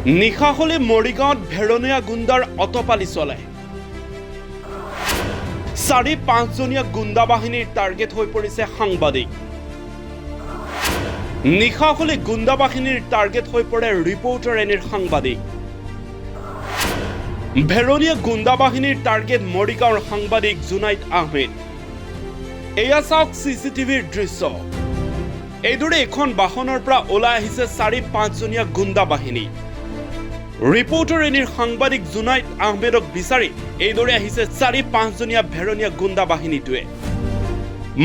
নিশা হলে মৰিগাঁৱত ভেৰণীয়া গুণ্ডাৰ অতপালি চলে ৪-৫জনীয়া গুণ্ডা বাহিনীৰ টাৰ্গেট হৈ পৰিছে সাংবাদিক নিশা হলে গুণ্ডা বাহিনীৰ টাৰ্গেট হৈ পৰে ৰিপৰ্টাৰ এনিৰ সাংবাদিক ভেৰণীয়া গুণ্ডা বাহিনীৰ টাৰ্গেট মৰিগাঁৱৰ সাংবাদিক জুনাইদ আহমেদ এয়া চাওক চিচিটিভিৰ দৃশ্য এইদৰে এখন বাহনৰ পৰা ওলাই আহিছে ৪-৫জনীয়া গুণ্ডা বাহিনী ৰিপৰ্টাৰ এনিৰ সাংবাদিক জুনাইদ আহমেদক বিচাৰি এইদৰে আহিছে ৪-৫জনীয়া ভেৰণীয়া গুণ্ডা বাহিনীটোৱে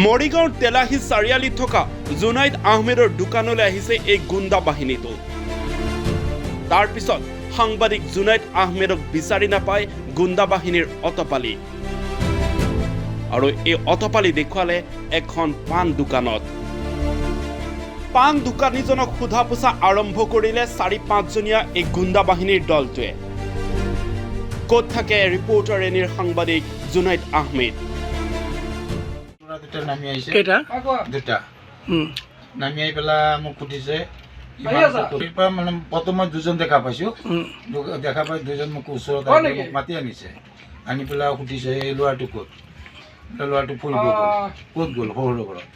মৰিগাঁৱৰ তেলাহী চাৰিআলিত থকা জুনাইদ আহমেদৰ দোকানলৈ আহিছে এই গুণ্ডা বাহিনীটো তাৰ পিছত সাংবাদিক জুনাইদ আহমেদক বিচাৰি নাপায় গুণ্ডা বাহিনীৰ অতপালি আৰু এই অতপালি দেখুৱালে এখন পান দোকানত পান দোকানীজনক সোধা পোছা আৰম্ভ কৰিলে ৪-৫জনীয়া এই গুণ্ডা বাহিনীৰ দলটোৱে ক'ত থাকে ৰিপৰ্টাৰ এনিৰ সাংবাদিক জুনাইদ আহমেদ নামি আহি পেলাই মোক সুধিছে মানে প্ৰথমত দুজন দেখা পাইছো দেখা পাই দুজন মোক ওচৰত মাতি আনিছে আনি পেলাই সুধিছে এই ল'ৰাটো ক'ত ল'ৰাটো ফুৰিব ক'ত গ'ল সৰু ঘৰত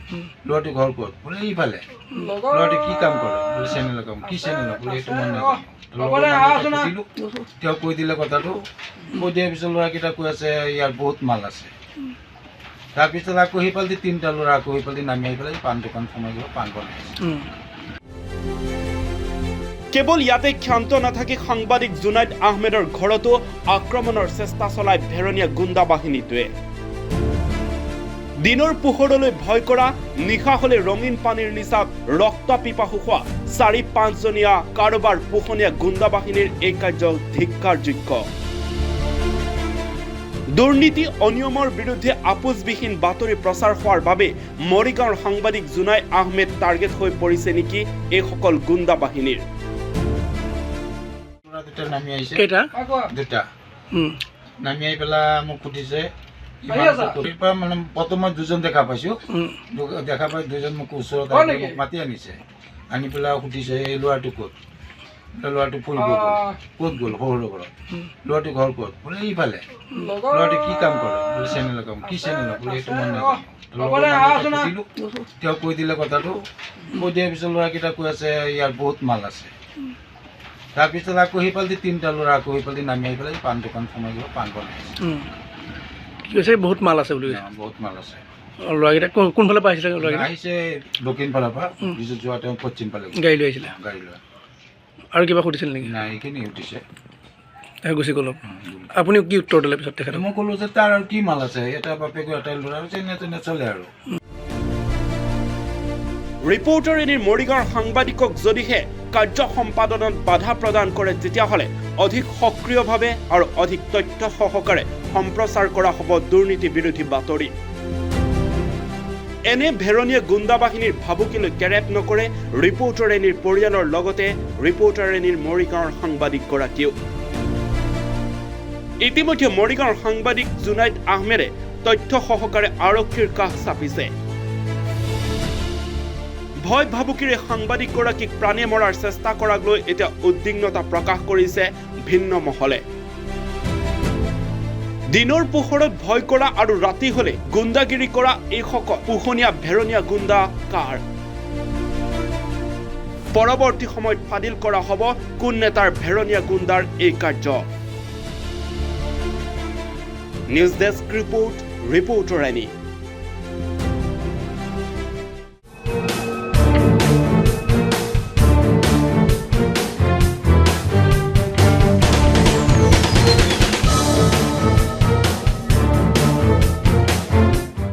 ল'ৰাটো ঘৰ ক'ত বোলে এইফালে ল'ৰাটো কি কাম কৰে বোলে চেনেলৰ কাম কি চেনেলৰ বোলে সেইটো মন নাজানো তেওঁ কৈ দিলে কথাটো কৈ দিয়াৰ পিছত ল'ৰাকেইটা কৈ আছে ইয়াৰ বহুত মাল আছে তাৰপিছত আকৌ সেইফালে তিনিটা ল'ৰা আকৌ সেইফালে নামি আহি পেলাই পাণ দোকান সোমাই গ'ল পাণ বনাইছে কেৱল ইয়াতে ক্ষান্ত নাথাকি সাংবাদিক জুনাইদ আহমেদৰ ঘৰতো আক্ৰমণৰ চেষ্টা চলায় ভেৰণীয়া গুণ্ডা বাহিনীটোৱে দিনৰ পোহৰলৈ ভয় কৰা নিশা হলে ৰঙীন পানীৰ নিচাত ৰক্ত পিপাসু হোৱা ৪-৫জনীয়া কাৰোবাৰ পোহনীয়া গুণ্ডা বাহিনীৰ এই কাৰ্য ধিক্কাৰযোগ্য দুৰ্নীতি অনিয়মৰ বিৰুদ্ধে আপোচবিহীন বাতৰি প্ৰচাৰ হোৱাৰ বাবে মৰিগাঁৱৰ সাংবাদিক জুনাইদ আহমেদ টাৰ্গেট হৈ পৰিছে নেকি এইসকল গুণ্ডা বাহিনীৰ নামি আহি পেলাই মোক সুধিছে মানে প্ৰথমত দুজন দেখা পাইছো দেখা পাই দুজন মোক ওচৰত মাতি আনিছে আনি পেলাই সুধিছে এই ল'ৰাটো ক'ত ল'ৰাটো ফুৰিব ক'ত গ'ল সৰু ঘৰত ল'ৰাটো ঘৰ ক'ত বোলে এইফালে ল'ৰাটো কি কাম কৰে বোলে চেনেলৰ কাম কি চেনেলৰ বোলে সেইটো মন নাজানো তেওঁ কৈ দিলে কথাটো কৈ দিয়াৰ পিছত ল'ৰাকেইটা কৈ আছে ইয়াৰ বহুত মাল আছে তাৰপিছত আকৌ সেইফালে তিনিটা ল'ৰা আকৌ সেইফালে নামি আহি পেলাই পাণ দোকান সোমাই গ'ল পাণ বনাইছে কি কৈছে বহুত মাল আছে বুলি বহুত মাল আছে ল'ৰাকেইটা কোনফালে পৰা আহিছিলে ল'ৰাকেইটা আহিছে দক্ষিণ ফালৰ পৰা যোৱা তেওঁ পশ্চিম ফালে গাড়ী লৈ আহিছিলে গাড়ী লৈ আৰু কিবা সুধিছিল নেকি নাই এইখিনি উঠিছে গুচি গ'ল আপুনি কি উত্তৰ দিলে পিছত তেখেতে মই ক'লো যে তাৰ আৰু কি মাল আছে এটা বাপেকো এটা ল'ৰা যেনে তেনে চলে আৰু ৰিপৰ্টাৰ এনিৰ মৰিগাঁৱৰ সাংবাদিকক যদিহে কাৰ্য সম্পাদনত বাধা প্ৰদান কৰে তেতিয়াহ'লে অধিক সক্ৰিয়ভাৱে আৰু অধিক তথ্য সহকাৰে সম্প্ৰচাৰ কৰা হ'ব দুৰ্নীতি বিৰোধী বাতৰি এনে ভেৰণীয়া গুণ্ডা বাহিনীৰ ভাবুকিলৈ কেৰেপ নকৰে ৰিপৰ্টাৰ এনিৰ পৰিয়ালৰ লগতে ৰিপৰ্টাৰ এনিৰ মৰিগাঁৱৰ সাংবাদিকগৰাকীও ইতিমধ্যে মৰিগাঁৱৰ সাংবাদিক জুনাইদ আহমেদে তথ্য সহকাৰে আৰক্ষীৰ কাষ চাপিছে ভয় ভাবুকিৰে সাংবাদিকগৰাকীক প্ৰাণে মৰাৰ চেষ্টা কৰাক লৈ এতিয়া উদ্বিগ্নতা প্ৰকাশ কৰিছে ভিন্ন মহলে দিনৰ পোহৰত ভয় কৰা আৰু ৰাতি হলে গুণ্ডাগিৰি কৰা এইসকল পোহনীয়া ভেৰণীয়া গুণ্ডা কাৰ পৰৱৰ্তী সময়ত ফাদিল কৰা হ'ব কোন নেতাৰ ভেৰণীয়া গুণ্ডাৰ এই কাৰ্য news desk report reporter any